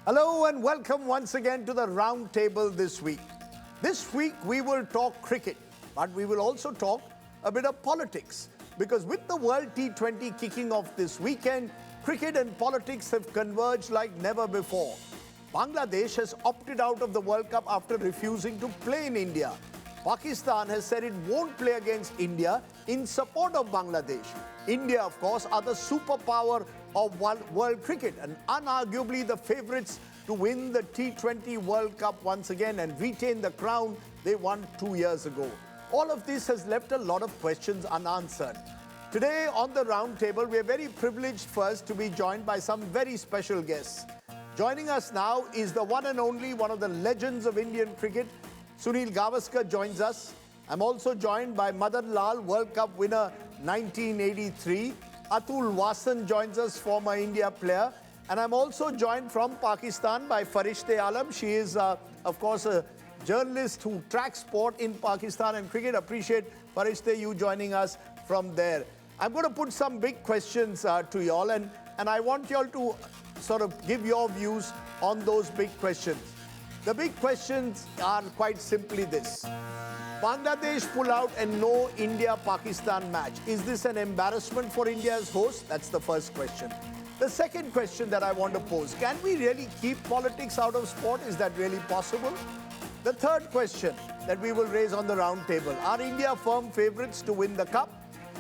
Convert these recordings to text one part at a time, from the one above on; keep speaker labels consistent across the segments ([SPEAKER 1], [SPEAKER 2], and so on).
[SPEAKER 1] Hello and welcome once again to the Roundtable this week. This week we will talk cricket, but we will also talk a bit of politics. Because with the World T20 kicking off this weekend, cricket and politics have converged like never before. Bangladesh has opted out of the World Cup after refusing to play in India. Pakistan has said it won't play against India in support of Bangladesh. India, of course, are the superpower of world cricket and unarguably the favourites to win the T20 World Cup once again and retain the crown they won 2 years ago. All of this has left a lot of questions unanswered. Today on the round table, we are very privileged first to be joined by some very special guests. Joining us now is the one and only one of the legends of Indian cricket. Sunil Gavaskar joins us. I'm also joined by Madan Lal, World Cup winner 1983. Atul Wassan joins us, former India player. And I'm also joined from Pakistan by Farishte Alam. She is, of course, a journalist who tracks sport in Pakistan and cricket. Appreciate, Farishte, you joining us from there. I'm going to put some big questions to you all, and I want you all to sort of give your views on those big questions. The big questions are quite simply this. Bangladesh pull out and no India-Pakistan match. Is this an embarrassment for India as host? That's the first question. The second question that I want to pose, can we really keep politics out of sport? Is that really possible? The third question that we will raise on the round table, are India firm favourites to win the cup?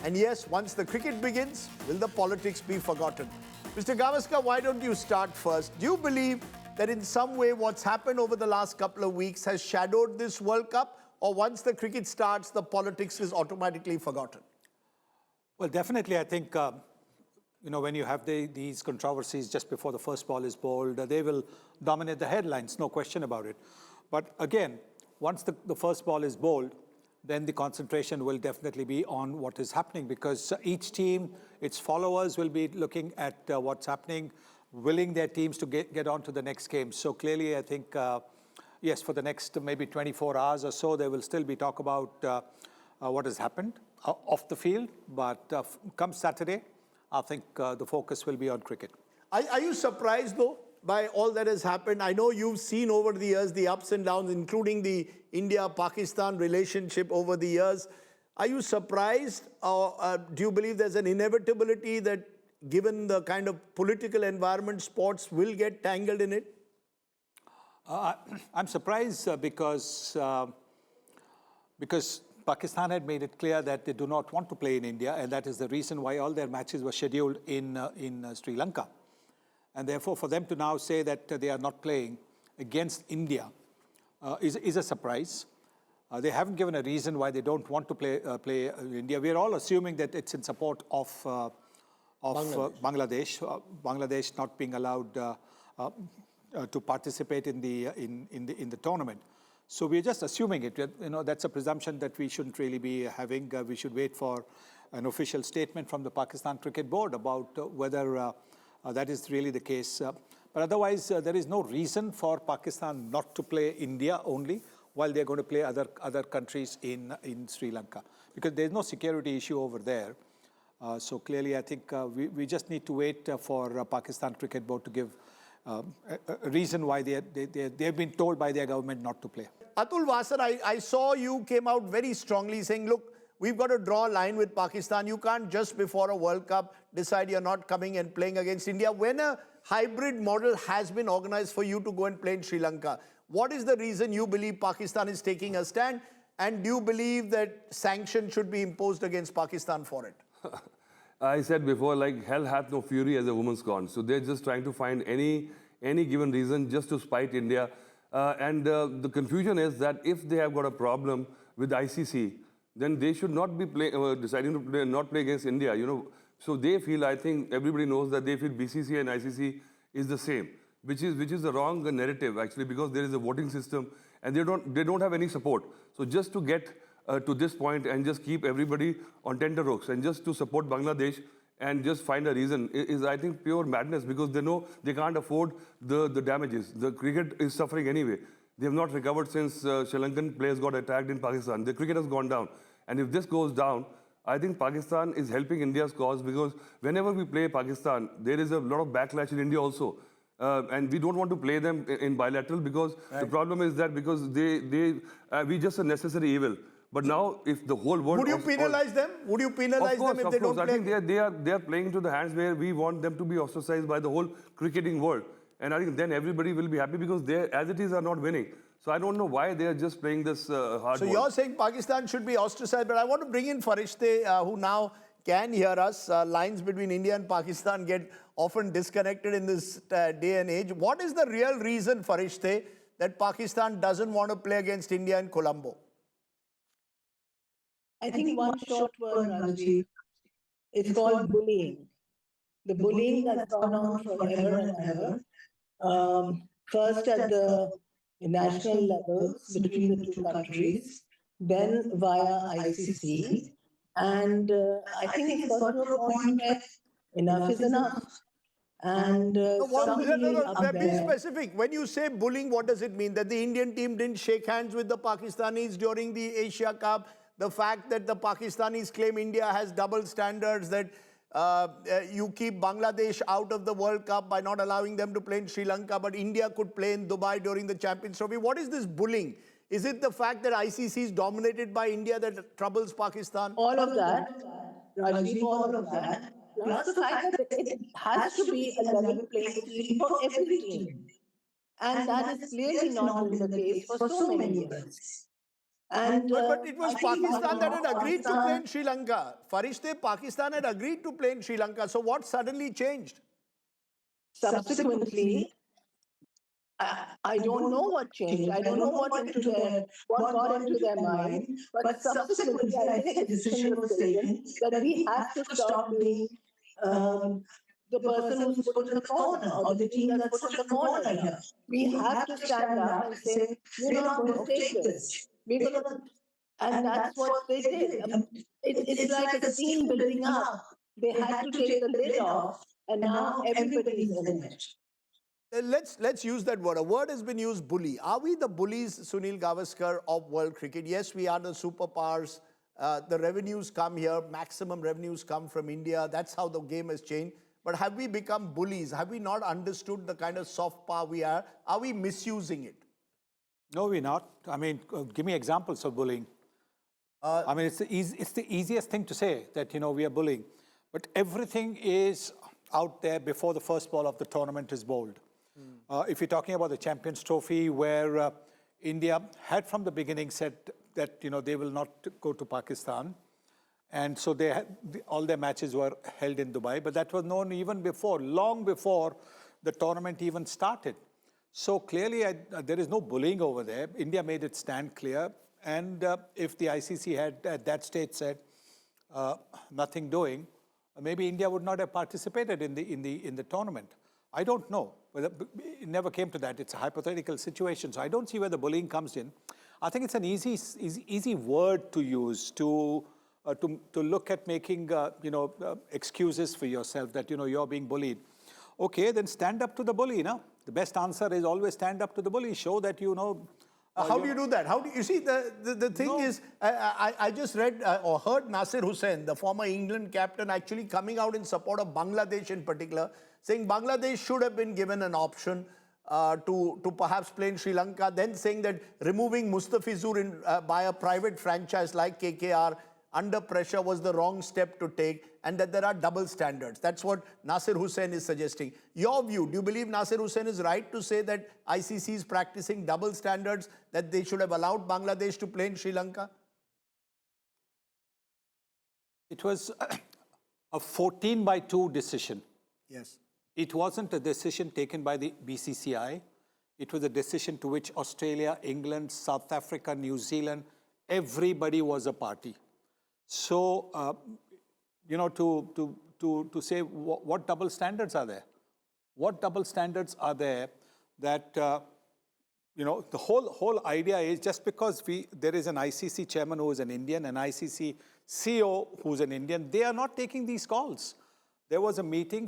[SPEAKER 1] And yes, once the cricket begins, will the politics be forgotten? Mr. Gavaskar, why don't you start first? Do you believe that in some way what's happened over the last couple of weeks has shadowed this World Cup? Or once the cricket starts, the politics is automatically forgotten?
[SPEAKER 2] Well, definitely, I think, when you have these controversies just before the first ball is bowled, they will dominate the headlines, no question about it. But again, once the first ball is bowled, then the concentration will definitely be on what is happening, because each team, its followers will be looking at what's happening, willing their teams to get on to the next game. So clearly, I think, yes, for the next maybe 24 hours or so, there will still be talk about what has happened off the field. But come Saturday, I think the focus will be on cricket.
[SPEAKER 1] Are you surprised, though, by all that has happened? I know you've seen over the years the ups and downs, including the India-Pakistan relationship over the years. Are you surprised, or do you believe there's an inevitability that, given the kind of political environment, sports will get tangled in it?
[SPEAKER 2] I'm surprised because Pakistan had made it clear that they do not want to play in India, and that is the reason why all their matches were scheduled in Sri Lanka. And therefore, for them to now say that they are not playing against India is a surprise. They haven't given a reason why they don't want to play India. We are all assuming that it's in support of Bangladesh. Bangladesh not being allowed to participate in the tournament. So we're just assuming it. That's a presumption that we shouldn't really be having. We should wait for an official statement from the Pakistan Cricket Board about whether that is really the case. But otherwise, there is no reason for Pakistan not to play India only, while they're going to play other countries in Sri Lanka, because there's no security issue over there. So clearly, I think we just need to wait for Pakistan Cricket Board to give a reason why they've been told by their government not to play.
[SPEAKER 1] Atul Wassan, I saw you came out very strongly saying, look, we've got to draw a line with Pakistan. You can't just before a World Cup decide you're not coming and playing against India. When a hybrid model has been organized for you to go and play in Sri Lanka, what is the reason you believe Pakistan is taking a stand? And do you believe that sanctions should be imposed against Pakistan for it?
[SPEAKER 3] I said before, like, hell hath no fury as a woman scorns. So they're just trying to find any given reason just to spite India. And the confusion is that if they have got a problem with ICC, then they should not be deciding to not play against India. So they feel, I think everybody knows that they feel BCCI and ICC is the same, which is the wrong narrative actually, because there is a voting system and they don't have any support. So just to get to this point and just keep everybody on tenterhooks and just to support Bangladesh and just find a reason is, I think, pure madness, because they know they can't afford the damages. The cricket is suffering anyway. They have not recovered since Sri Lankan players got attacked in Pakistan. The cricket has gone down. And if this goes down, I think Pakistan is helping India's cause, because whenever we play Pakistan, there is a lot of backlash in India also. and we don't want to play them in bilateral because the problem is that because we just a necessary evil. But now, if the whole world...
[SPEAKER 1] Would you penalize them? Would you penalize them if they don't play?
[SPEAKER 3] I think they are playing into the hands where we want them to be ostracized by the whole cricketing world. And I think then everybody will be happy because they, as it is, are not winning. So I don't know why they are just playing this hard.
[SPEAKER 1] So you're saying Pakistan should be ostracized, but I want to bring in Farishte, who now can hear us. Lines between India and Pakistan get often disconnected in this day and age. What is the real reason, Farishte, that Pakistan doesn't want to play against India in Colombo?
[SPEAKER 4] I think one short word, Rajiv. It's called bullying. The bullying that's gone on forever and ever. First at the national levels between the two countries, then via ICC. And I think it's got to a point where enough is enough. And
[SPEAKER 1] Be specific. When you say bullying, what does it mean? That the Indian team didn't shake hands with the Pakistanis during the Asia Cup? The fact that the Pakistanis claim India has double standards, that you keep Bangladesh out of the World Cup by not allowing them to play in Sri Lanka, but India could play in Dubai during the Champions Trophy. What is this bullying? Is it the fact that ICC is dominated by India that troubles Pakistan?
[SPEAKER 4] All of that, Rajiv, all of that. Plus the fact that it has to be a level playing field for every team. And that is clearly not been the case for so many years. And,
[SPEAKER 1] but it was Pakistan that had agreed to play in Sri Lanka. Farishte, Pakistan had agreed to play in Sri Lanka. So what suddenly changed?
[SPEAKER 4] Subsequently, I don't know what changed. I don't know what got into their mind. But subsequently, I think a decision was taken that we have to stop being the person who's put in the corner or the team that's put in the corner here. We have to stand up and say, we're not going to take this. We're going to, and that's what they did. It's like a scene building up. They had to take the lid off, and now everybody's in it.
[SPEAKER 1] Let's use that word. A word has been used, bully. Are we the bullies, Sunil Gavaskar, of world cricket? Yes, we are the superpowers. The revenues come here. Maximum revenues come from India. That's how the game has changed. But have we become bullies? Have we not understood the kind of soft power we are? Are we misusing it?
[SPEAKER 2] No, we're not. I mean, give me examples of bullying. I mean, it's the easiest thing to say that, we are bullying. But everything is out there before the first ball of the tournament is bowled. If you're talking about the Champions Trophy, where India had from the beginning said that, they will not go to Pakistan. And so all their matches were held in Dubai. But that was known even before, long before the tournament even started. So clearly, there is no bullying over there. India made its stand clear. And if the ICC had at that stage said nothing doing, maybe India would not have participated in the tournament. I don't know. It never came to that. It's a hypothetical situation. So I don't see where the bullying comes in. I think it's an easy word to use to look at making excuses for yourself that you're being bullied. Okay, then stand up to the bully. The best answer is always stand up to the bully. Show that
[SPEAKER 1] how do you do that? How do you see the thing is? I just read or heard Nasir Hussain, the former England captain, actually coming out in support of Bangladesh in particular, saying Bangladesh should have been given an option to perhaps play in Sri Lanka. Then saying that removing Mustafizur by a private franchise like KKR under pressure was the wrong step to take, and that there are double standards. That's what Nasir Hussain is suggesting. Your view, do you believe Nasir Hussain is right to say that ICC is practicing double standards, that they should have allowed Bangladesh to play in Sri Lanka?
[SPEAKER 2] It was a 14-by-2 decision.
[SPEAKER 1] Yes.
[SPEAKER 2] It wasn't a decision taken by the BCCI. It was a decision to which Australia, England, South Africa, New Zealand, everybody was a party. So, to say what double standards are there? What double standards are there that, the whole idea is just because there is an ICC chairman who is an Indian, an ICC CEO who's an Indian, they are not taking these calls. There was a meeting,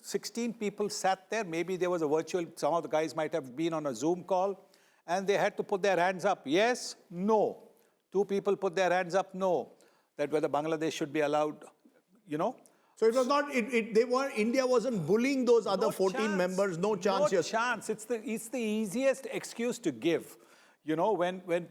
[SPEAKER 2] 16 people sat there. Maybe there was a virtual, some of the guys might have been on a Zoom call, and they had to put their hands up. Yes, no. 2 people put their hands up, no. That whether Bangladesh should be allowed,
[SPEAKER 1] So it was not, India wasn't bullying those other 14 members, no chance.
[SPEAKER 2] No chance. It's the easiest excuse to give. You know, when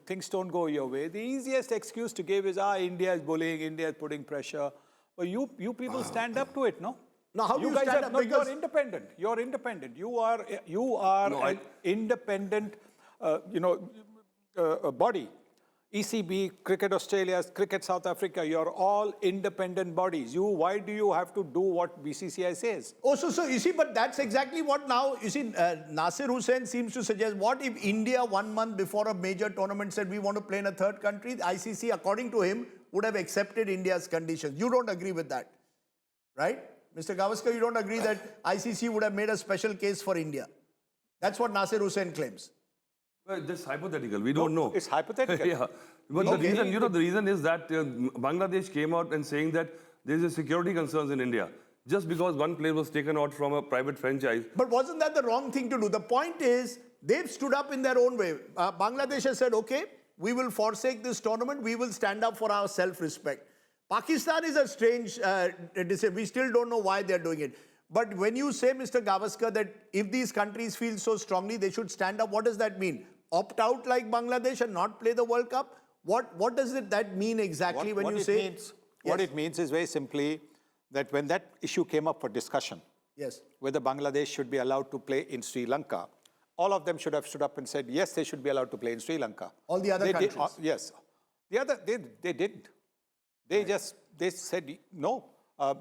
[SPEAKER 2] things don't go your way, the easiest excuse to give is, India is bullying, India is putting pressure. But you people stand up to it, no?
[SPEAKER 1] Now, how do you
[SPEAKER 2] guys
[SPEAKER 1] stand up?
[SPEAKER 2] No,
[SPEAKER 1] Because
[SPEAKER 2] you're independent. You're independent. You are an independent, body. ECB, Cricket Australia, Cricket South Africa, you're all independent bodies. Why do you have to do what BCCI says?
[SPEAKER 1] Oh, so you see, but that's exactly what now, you see, Nasir Hussain seems to suggest, what if India 1 month before a major tournament said we want to play in a third country? The ICC, according to him, would have accepted India's conditions. You don't agree with that, right? Mr. Gavaskar, you don't agree that ICC would have made a special case for India. That's what Nasir Hussain claims.
[SPEAKER 3] Well, that's hypothetical. We don't know.
[SPEAKER 2] It's hypothetical.
[SPEAKER 3] Yeah. But the reason, the reason is that Bangladesh came out and saying that there's a security concerns in India. Just because one player was taken out from a private franchise.
[SPEAKER 1] But wasn't that the wrong thing to do? The point is, they've stood up in their own way. Bangladesh has said, okay, we will forsake this tournament. We will stand up for our self-respect. Pakistan is a strange decision. We still don't know why they're doing it. But when you say, Mr. Gavaskar, that if these countries feel so strongly, they should stand up, what does that mean? Opt out like Bangladesh and not play the World Cup? What does that mean exactly when you say?
[SPEAKER 2] What it means is very simply that when that issue came up for discussion,
[SPEAKER 1] yes,
[SPEAKER 2] whether Bangladesh should be allowed to play in Sri Lanka, all of them should have stood up and said, yes, they should be allowed to play in Sri Lanka.
[SPEAKER 1] All the other countries?
[SPEAKER 2] Yes. They didn't. They said, no,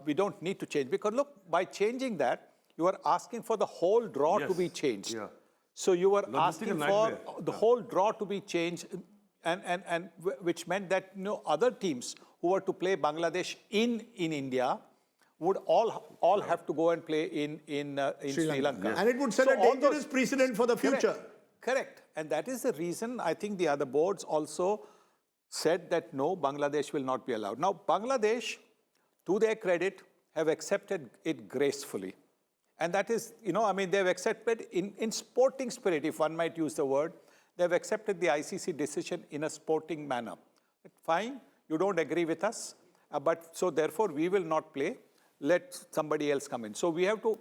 [SPEAKER 2] we don't need to change. Because look, by changing that, you are asking for the whole draw to be changed.
[SPEAKER 3] Yeah.
[SPEAKER 2] So you were asking for the whole draw to be changed, and which meant that other teams who were to play Bangladesh in India would all have to go and play in Sri Lanka.
[SPEAKER 1] Yes. And it would set a dangerous precedent for the future.
[SPEAKER 2] Correct. And that is the reason I think the other boards also said that no, Bangladesh will not be allowed. Now, Bangladesh, to their credit, have accepted it gracefully. And that is, they've accepted in sporting spirit, if one might use the word, they've accepted the ICC decision in a sporting manner. Fine, you don't agree with us, but so therefore we will not play. Let somebody else come in. So we have to,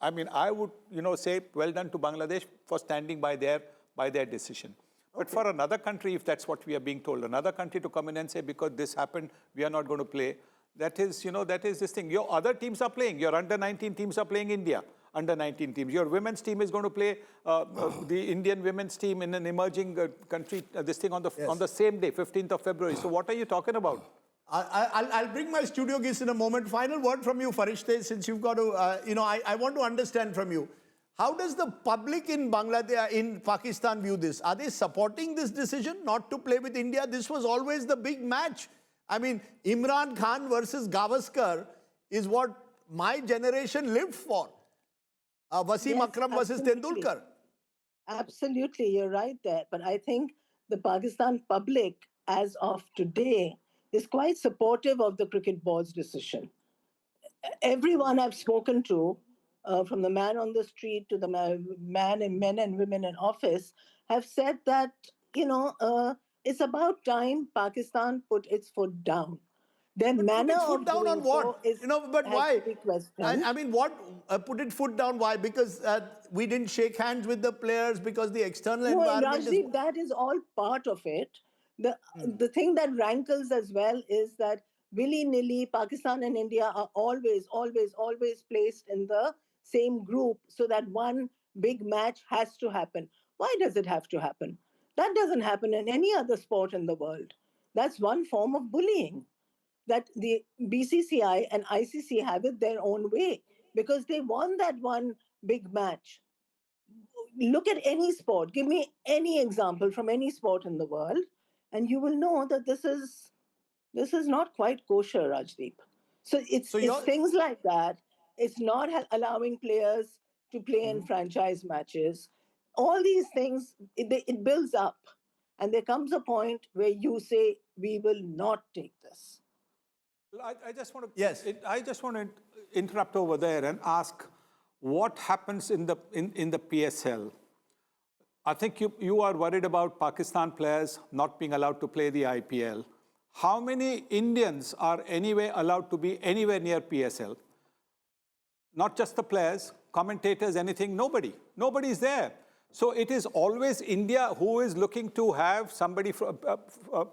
[SPEAKER 2] I would, say well done to Bangladesh for standing by their decision. But for another country, if that's what we are being told, another country to come in and say, because this happened, we are not going to play. That is this thing. Your other teams are playing. Your under-19 teams are playing India, under-19 teams. Your women's team is going to play the Indian women's team in an emerging country, this thing on the same day, 15th of February. So what are you talking about?
[SPEAKER 1] I'll bring my studio guests in a moment. Final word from you, Farishte, since you've got to, I want to understand from you. How does the public in Bangladesh, in Pakistan view this? Are they supporting this decision not to play with India? This was always the big match. Imran Khan versus Gavaskar is what my generation lived for. Wasim Akram versus Tendulkar.
[SPEAKER 4] Absolutely, you're right there. But I think the Pakistan public, as of today, is quite supportive of the cricket board's decision. Everyone I've spoken to, from the man on the street to the men and women in office, have said that, it's about time Pakistan put its foot down. Their manner of
[SPEAKER 1] foot down on what? But why? What put its foot down? Why? Because we didn't shake hands with the players, because the external environment.
[SPEAKER 4] Rajdeep, that is all part of it. The thing that rankles as well is that willy-nilly Pakistan and India are always placed in the same group, so that one big match has to happen. Why does it have to happen? That doesn't happen in any other sport in the world. That's one form of bullying that the BCCI and ICC have it their own way, because they want that one big match. Look at any sport. Give me any example from any sport in the world, and you will know that this is not quite kosher, Rajdeep. So it's things like that. It's not allowing players to play in franchise matches. All these things, it builds up. And there comes a point where you say, we will not take this.
[SPEAKER 2] I just want to interrupt over there and ask, what happens in the PSL? I think you are worried about Pakistan players not being allowed to play the IPL. how many Indians are anyway allowed to be anywhere near PSL? Not just the players, commentators, anything, nobody. Nobody is there. So it is always India who is looking to have somebody from,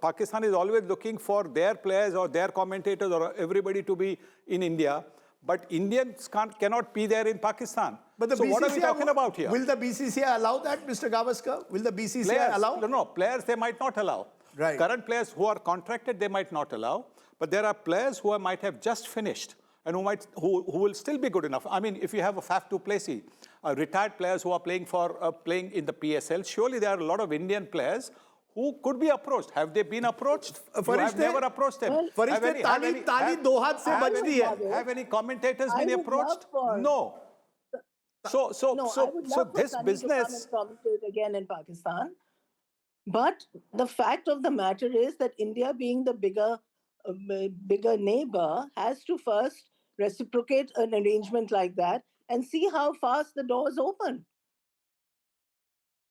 [SPEAKER 2] Pakistan is always looking for their players or their commentators or everybody to be in India. But Indians cannot be there in Pakistan.
[SPEAKER 1] But the
[SPEAKER 2] so
[SPEAKER 1] BCCI,
[SPEAKER 2] what are we talking about here?
[SPEAKER 1] Will the BCCI allow that, Mr. Gavaskar? Will the BCCI
[SPEAKER 2] Players,
[SPEAKER 1] allow?
[SPEAKER 2] No, players they might not allow.
[SPEAKER 1] Right.
[SPEAKER 2] Current players who are contracted, they might not allow. But there are players who might have just finished and who will still be good enough. I mean, if you have a Faf du Plessis, retired players who are playing playing in the PSL, surely there are a lot of Indian players who could be approached. Have they been approached? You have never approached them. Have any commentators been approached? No. So this business.
[SPEAKER 4] To commentate again in Pakistan. But the fact of the matter is that India, being the bigger neighbor, has to first reciprocate an arrangement like that and see how fast the doors open.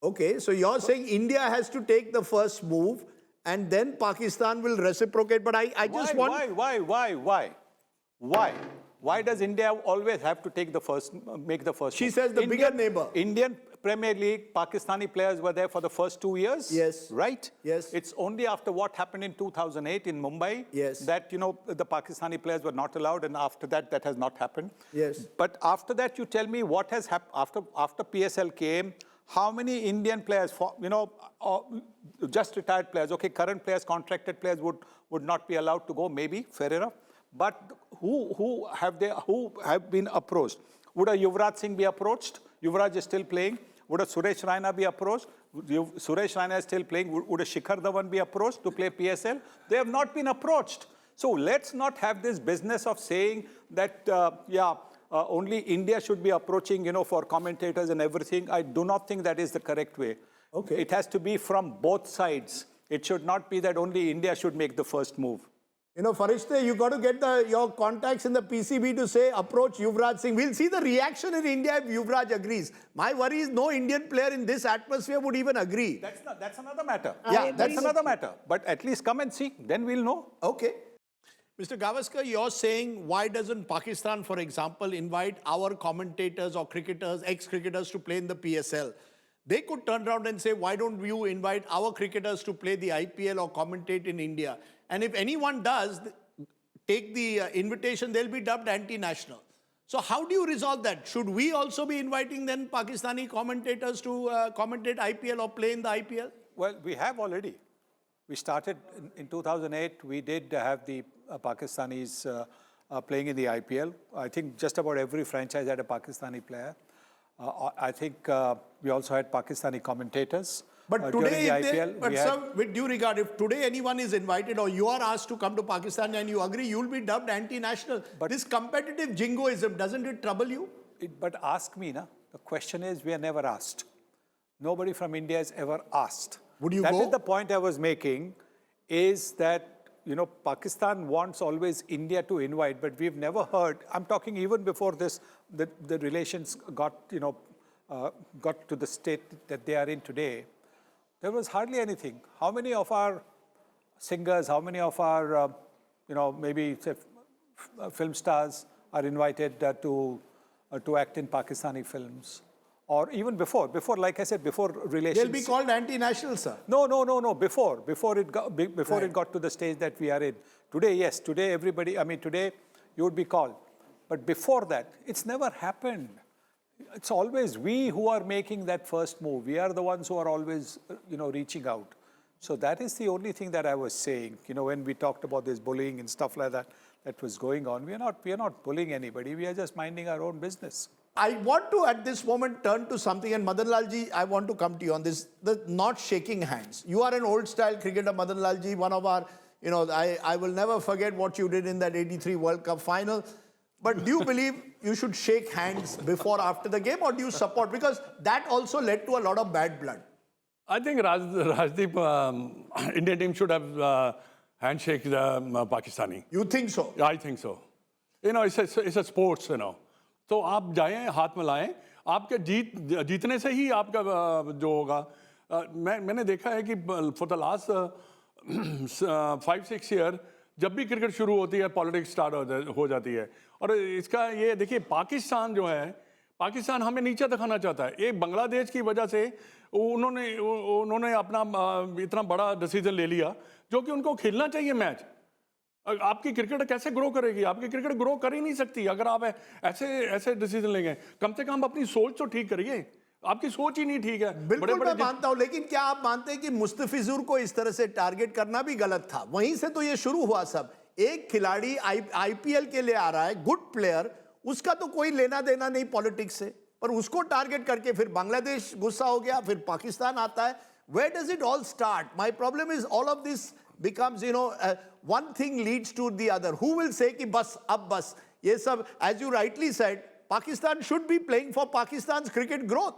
[SPEAKER 1] Okay, so you're saying India has to take the first move and then Pakistan will reciprocate. But I just want...
[SPEAKER 2] Why? Why does India always have to make the first
[SPEAKER 1] She
[SPEAKER 2] move?
[SPEAKER 1] says the bigger neighbor.
[SPEAKER 2] Indian Premier League, Pakistani players were there for the first 2 years.
[SPEAKER 1] Yes.
[SPEAKER 2] Right?
[SPEAKER 1] Yes.
[SPEAKER 2] It's only after what happened in 2008 in Mumbai
[SPEAKER 1] Yes.
[SPEAKER 2] that, the Pakistani players were not allowed, and after that has not happened.
[SPEAKER 1] Yes.
[SPEAKER 2] But after that, you tell me what has happened after PSL came. How many Indian players, just retired players, okay, current players, contracted players would not be allowed to go, maybe, fair enough. But who have been approached? Would a Yuvraj Singh be approached? Yuvraj is still playing. Would a Suresh Raina be approached? Suresh Raina is still playing. Would a Shikhar Dhawan be approached to play PSL? They have not been approached. So let's not have this business of saying that, only India should be approaching, for commentators and everything. I do not think that is the correct way.
[SPEAKER 1] Okay.
[SPEAKER 2] It has to be from both sides. It should not be that only India should make the first move.
[SPEAKER 1] Farishte, you got to get your contacts in the PCB to say, approach Yuvraj Singh. We'll see the reaction in India if Yuvraj agrees. My worry is no Indian player in this atmosphere would even agree.
[SPEAKER 2] That's another matter.
[SPEAKER 1] Yeah,
[SPEAKER 2] that's another matter. But at least come and see, then we'll know.
[SPEAKER 1] Okay. Mr. Gavaskar, you're saying, why doesn't Pakistan, for example, invite our commentators or cricketers, ex-cricketers to play in the PSL? They could turn around and say, why don't you invite our cricketers to play the IPL or commentate in India? And if anyone does take the invitation, they'll be dubbed anti-national. So how do you resolve that? Should we also be inviting then Pakistani commentators to commentate IPL or play in the IPL?
[SPEAKER 2] Well, we have already. We started in 2008. We did have the Pakistanis playing in the IPL. I think just about every franchise had a Pakistani player. I think we also had Pakistani commentators.
[SPEAKER 1] But today, sir, with due regard, if today anyone is invited or you are asked to come to Pakistan and you agree, you'll be dubbed anti-national. But this competitive jingoism, doesn't it trouble you?
[SPEAKER 2] But ask me, the question is, we are never asked. Nobody from India is ever asked.
[SPEAKER 1] Would you go?
[SPEAKER 2] That is the point I was making, is that, Pakistan wants always India to invite, but we've never heard, I'm talking even before this, the relations got to the state that they are in today. There was hardly anything. How many of our singers, how many of our, maybe say, film stars are invited to act in Pakistani films? Or even before, like I said, before relations.
[SPEAKER 1] They'll be called anti-national, sir.
[SPEAKER 2] No. Before it got to the stage that we are in. Today, yes. Today, everybody, today you would be called. But before that, it's never happened. It's always we who are making that first move. We are the ones who are always, reaching out. So that is the only thing that I was saying. When we talked about this bullying and stuff like that was going on, we are not bullying anybody. We are just minding our own business.
[SPEAKER 1] I want to, at this moment, turn to something, and Madan Lal ji, I want to come to you on this, the not shaking hands. You are an old-style cricketer, Madan Lal ji, one of our, I will never forget what you did in that '83 World Cup final. But do you believe you should shake hands before, after the game, or do you support? Because that also led to a lot of bad blood.
[SPEAKER 5] I think Rajdeep, Indian team should have handshake the Pakistani.
[SPEAKER 1] You think so?
[SPEAKER 5] Yeah, I think so. It's a sports, तो आप जाएं हाथ मिलाएं आपके जीतने से ही आपका जो होगा मैंने देखा है कि for the last 5-6 ईयर जब भी क्रिकेट शुरू होती है पॉलिटिक्स स्टार्ट हो जाती है। और इसका ये देखिए पाकिस्तान जो है, पाकिस्तान हमें नीचे दिखाना चाहता है। एक बांग्लादेश की वजह से उन्होंने अपना इतना बड़ा डिसीजन ले लिया जो कि उनको खेलना चाहिए मैच। आपकी क्रिकेट कैसे ग्रो करेगी? आपकी क्रिकेट ग्रो कर ही नहीं सकती अगर आप ऐसे डिसीजन लेंगे। कम से कम अपनी सोच तो ठीक करिए, आपकी सोच ही नहीं ठीक है।
[SPEAKER 1] बिल्कुल मैं मानता हूं, लेकिन क्या आप मानते हैं कि मुस्तफिजुर को इस तरह से टारगेट करना भी गलत था? वहीं से तो ये शुरू हुआ सब। एक खिलाड़ी आईपीएल के लिए आ रहा है, गुड प्लेयर, उसका तो कोई लेना देना नहीं पॉलिटिक्स से, पर उसको टारगेट करके फिर बांग्लादेश गुस्सा हो गया, फिर पाकिस्तान आता है। Where does it all start? My problem is all of this becomes, one thing leads to the other. Who will say कि बस अब बस ये सब, as you rightly said, Pakistan should be playing for Pakistan's cricket growth.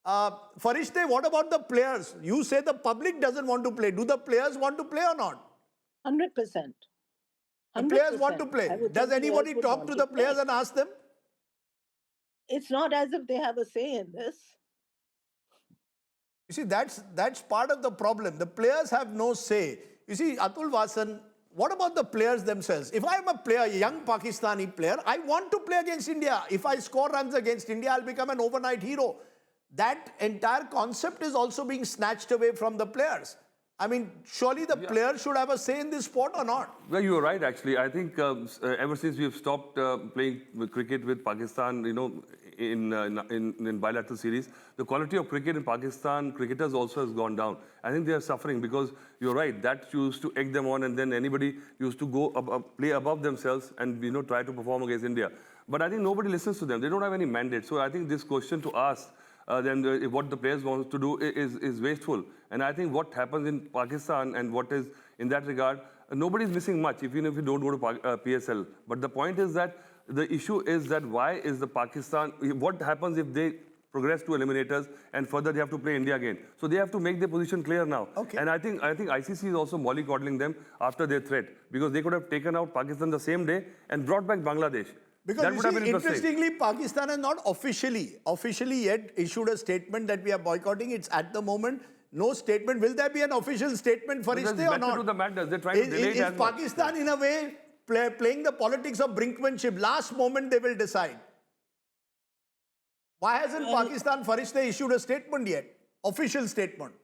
[SPEAKER 1] Farishte, what about the players? You say the public doesn't want to play. Do the players want to play or not?
[SPEAKER 4] 100%.
[SPEAKER 1] The players want to play. Does anybody talk to the players and ask them?
[SPEAKER 4] It's not as if they have a say in this.
[SPEAKER 1] You see, that's part of the problem. The players have no say. You see, Atul Wassan, what about the players themselves? If I'm a player, a young Pakistani player, I want to play against India. If I score runs against India, I'll become an overnight hero. That entire concept is also being snatched away from the players. I mean, surely the players should have a say in this sport or not?
[SPEAKER 3] Well, you're right, actually. I think ever since we've stopped playing cricket with Pakistan, in bilateral series, the quality of cricket in Pakistan cricketers also has gone down. I think they are suffering because you're right, that used to egg them on, and then anybody used to go play above themselves and try to perform against India. But I think nobody listens to them. They don't have any mandate. So I think this question to ask what the players want to do is wasteful. And I think what happens in Pakistan and what is in that regard, nobody's missing much, even if you don't go to PSL. But the point is that the issue is that why is the Pakistan, what happens if they progress to eliminators and further they have to play India again? So they have to make their position clear now.
[SPEAKER 1] Okay.
[SPEAKER 3] And I think ICC is also mollycoddling them after their threat, because they could have taken out Pakistan the same day and brought back Bangladesh.
[SPEAKER 1] Because
[SPEAKER 3] that would have been
[SPEAKER 1] interestingly, Pakistan has not officially yet issued a statement that we are boycotting. It's at the moment no statement. Will there be an official statement for Farishte or not?
[SPEAKER 3] To the madness. They're trying to delay it as much.
[SPEAKER 1] Pakistan in a way playing the politics of brinkmanship? Last moment they will decide. Why hasn't Pakistan, Farishte, issued a statement yet? Official statement.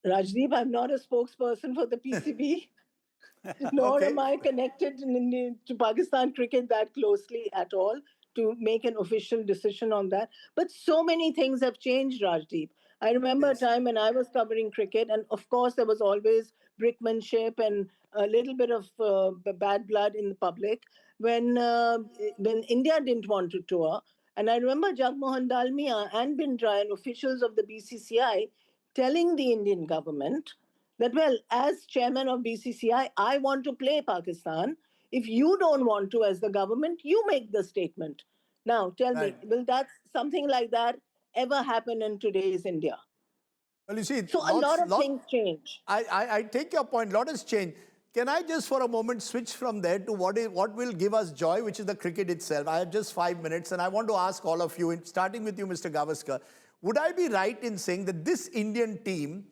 [SPEAKER 4] Rajdeep, I'm not a spokesperson for the PCB. Nor am I connected to Pakistan cricket that closely at all to make an official decision on that. But so many things have changed, Rajdeep. I remember a time when I was covering cricket, and of course there was always brickmanship and a little bit of bad blood in the public when India didn't want to tour. And I remember Jagmohan Dalmia and Bindra and officials of the BCCI telling the Indian government that, well, as chairman of BCCI, I want to play Pakistan. If you don't want to as the government, you make the statement. Now, tell me, will something like that ever happen in today's India?
[SPEAKER 1] Well, you see,
[SPEAKER 4] so a lot of things change.
[SPEAKER 1] I take your point. A lot has changed. Can I just for a moment switch from there to what will give us joy, which is the cricket itself? I have just 5 minutes, and I want to ask all of you, starting with you, Mr. Gavaskar, would I be right in saying that this Indian team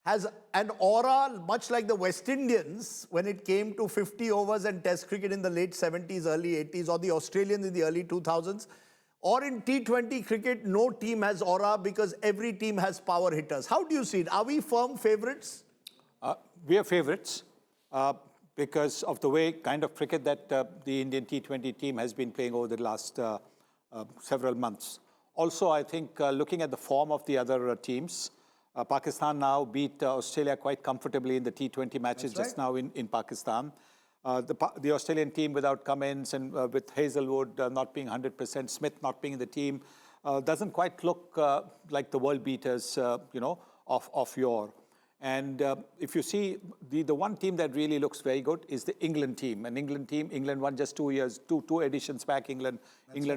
[SPEAKER 1] has an aura much like the West Indians when it came to 50 overs and Test cricket in the late 70s, early 80s, or the Australians in the early 2000s? Or in T20 cricket, no team has aura because every team has power hitters. How do you see it? Are we firm favourites?
[SPEAKER 2] We are favourites because of the way kind of cricket that the Indian T20 team has been playing over the last several months. Also, I think looking at the form of the other teams, Pakistan now beat Australia quite comfortably in the T20 matches just now in Pakistan. The Australian team without Cummins and with Hazelwood not being 100%, Smith not being in the team, doesn't quite look like the world beaters, of yore. And if you see, the one team that really looks very good is the England team. And England won just 2 years, two editions back. England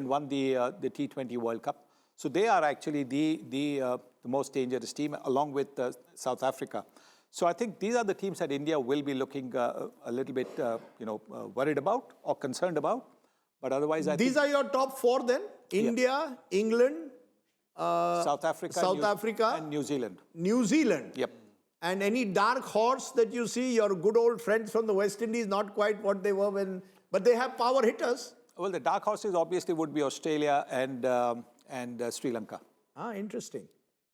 [SPEAKER 2] won the T20 World Cup. So they are actually the most dangerous team, along with South Africa. So I think these are the teams that India will be looking a little bit, worried about or concerned about. But otherwise,
[SPEAKER 1] these are your top four then? India, England,
[SPEAKER 2] South Africa, and New Zealand.
[SPEAKER 1] New Zealand.
[SPEAKER 2] Yep.
[SPEAKER 1] And any dark horse that you see, your good old friends from the West Indies, not quite what they were when, but they have power hitters.
[SPEAKER 2] Well, the dark horses obviously would be Australia and Sri Lanka.
[SPEAKER 1] Ah, interesting.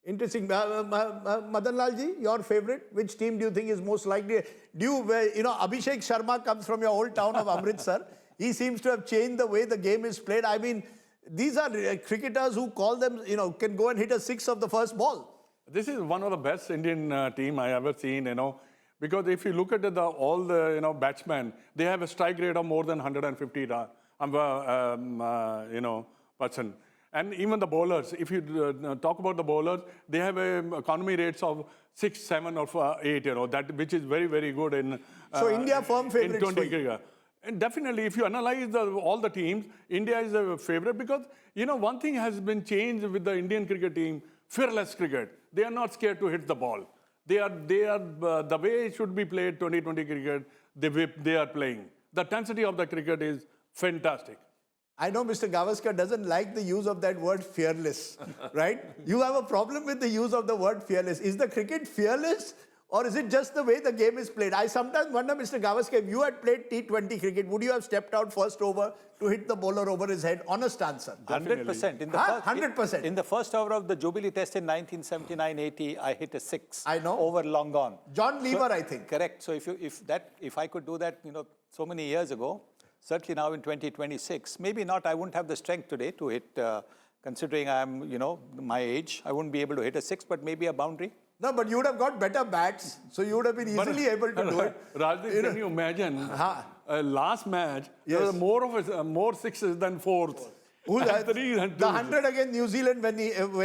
[SPEAKER 1] Interesting. Madan Lal ji, your favorite? Which team do you think is most likely? Abhishek Sharma comes from your old town of Amritsar. He seems to have changed the way the game is played. I mean, these are cricketers who call them, can go and hit a six of the first ball.
[SPEAKER 5] This is one of the best Indian team I ever seen, because if you look at all the batsmen, they have a strike rate of more than 150 percent. And even the bowlers, if you talk about the bowlers, they have economy rates of 6, 7, or 8, which is very, very good in
[SPEAKER 1] so India firm favorites
[SPEAKER 5] in 20 cricket. And definitely, if you analyze all the teams, India is a favorite because, one thing has been changed with the Indian cricket team, fearless cricket. They are not scared to hit the ball. They are the way it should be played, 2020 cricket, they are playing. The intensity of the cricket is fantastic.
[SPEAKER 1] I know Mr. Gavaskar doesn't like the use of that word fearless, right? You have a problem with the use of the word fearless. Is the cricket fearless or is it just the way the game is played? I sometimes wonder, Mr. Gavaskar, if you had played T20 cricket, would you have stepped out first over to hit the bowler over his head? Honest answer.
[SPEAKER 2] 100%.
[SPEAKER 1] 100%.
[SPEAKER 2] In the first over of the Jubilee Test in 1979-80, I hit a 6.
[SPEAKER 1] I know.
[SPEAKER 2] Over long gone.
[SPEAKER 1] John Lever, I think.
[SPEAKER 2] Correct. So if I could do that, so many years ago, certainly now in 2026, maybe not, I wouldn't have the strength today to hit, considering I'm, my age, I wouldn't be able to hit a 6, but maybe a boundary.
[SPEAKER 1] No, but you would have got better bats, so you would have been easily able to do it.
[SPEAKER 5] Rajdeep, can you imagine, last match, there were more sixes than fours.
[SPEAKER 1] The 100 against New Zealand, when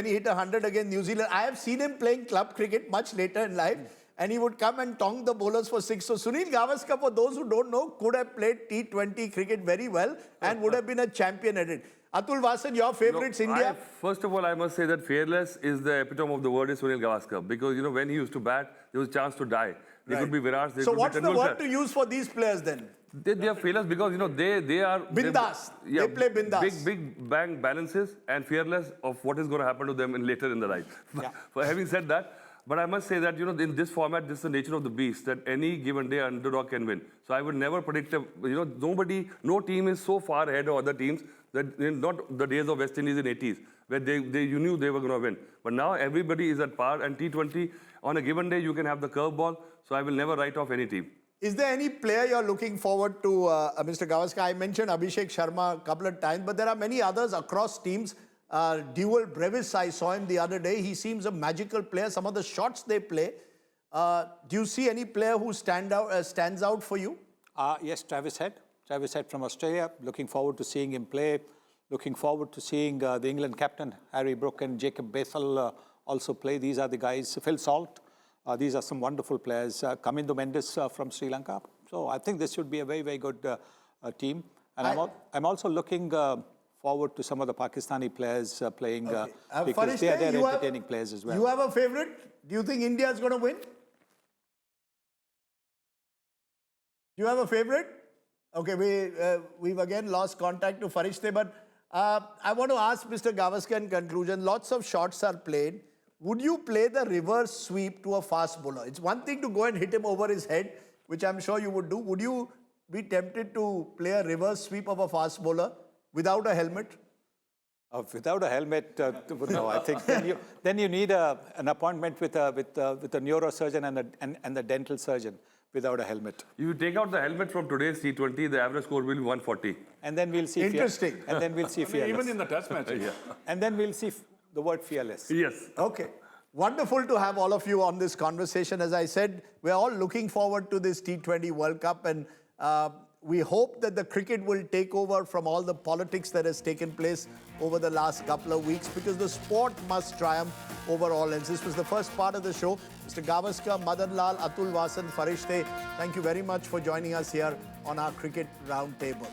[SPEAKER 1] he hit 100 against New Zealand, I have seen him playing club cricket much later in life. And he would come and tong the bowlers for 6. So Sunil Gavaskar, for those who don't know, could have played T20 cricket very well and would have been a champion at it. Atul Wassan, your favorites, India?
[SPEAKER 3] First of all, I must say that fearless is the epitome of the word is Sunil Gavaskar. Because, when he used to bat, there was a chance to die. They could be Virat, they could be Tendulkar.
[SPEAKER 1] So what's the word to use for these players then?
[SPEAKER 3] They are fearless because, they are...
[SPEAKER 1] Bindas. They play bindas.
[SPEAKER 3] Big bang balances and fearless of what is going to happen to them later in the life. Yeah. For having said that, but I must say that, in this format, this is the nature of the beast, that any given day underdog can win. So I would never predict, no team is so far ahead of other teams that not the days of West Indies in 80s, where you knew they were going to win. But now everybody is at par, and T20, on a given day, you can have the curveball. So I will never write off any team.
[SPEAKER 1] Is there any player you're looking forward to, Mr. Gavaskar? I mentioned Abhishek Sharma a couple of times, but there are many others across teams. Dual Brevis, I saw him the other day. He seems a magical player. Some of the shots they play. Do you see any player who stands out for you?
[SPEAKER 2] Yes, Travis Head. Travis Head from Australia. Looking forward to seeing him play. Looking forward to seeing the England captain, Harry Brook, and Jacob Bethel also play. These are the guys. Phil Salt. These are some wonderful players. Kamindu Mendes from Sri Lanka. So I think this should be a very, very good team. And I'm also looking forward to some of the Pakistani players playing because they're entertaining players as well.
[SPEAKER 1] You have a favorite? Do you think India is going to win? Do you have a favorite? Okay, we've again lost contact to Farishte, but I want to ask Mr. Gavaskar in conclusion, lots of shots are played. Would you play the reverse sweep to a fast bowler? It's one thing to go and hit him over his head, which I'm sure you would do. Would you be tempted to play a reverse sweep of a fast bowler without a helmet?
[SPEAKER 2] Without a helmet, no. I think then you need an appointment with a neurosurgeon and the dental surgeon without a helmet.
[SPEAKER 3] If you take out the helmet from today's T20, the average score will be 140.
[SPEAKER 2] And then we'll see.
[SPEAKER 1] Interesting.
[SPEAKER 2] And then we'll see fearless.
[SPEAKER 5] Even in the test matches.
[SPEAKER 3] Yeah.
[SPEAKER 2] And then we'll see the word fearless.
[SPEAKER 3] Yes.
[SPEAKER 1] Okay. Wonderful to have all of you on this conversation. As I said, we're all looking forward to this T20 World Cup, and we hope that the cricket will take over from all the politics that has taken place over the last couple of weeks, because the sport must triumph over all else. This was the first part of the show. Mr. Gavaskar, Madan Lal, Atul Wassan, Farishte, thank you very much for joining us here on our Cricket Roundtable.